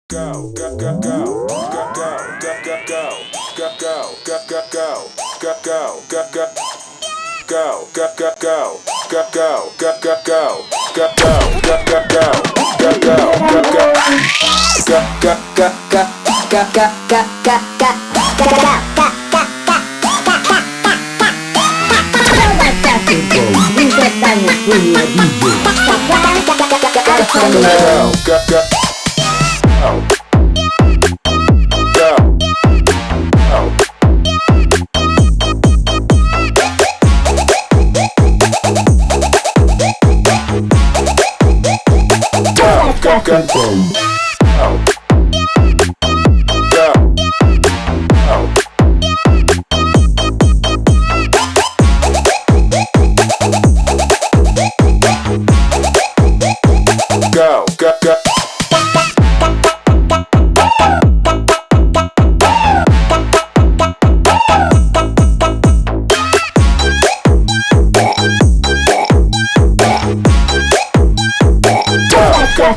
Go, go, go, go, go, go, go, go, go, go, go, go, go, go, go, go, go, go. Go, go, go, go, go, go, go, go, go, go, go, go, go, go, go, go, Kampung. Go, go, go.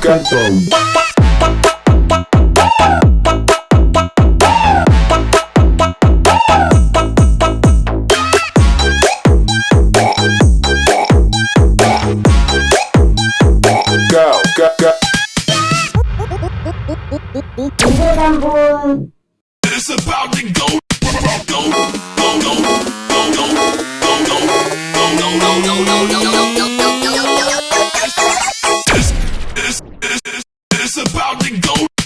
Kampung. Go, go, go. Kampung. It's about to go, go, go, go, go, go, go, go, go, go, go, go, go. It's about to go.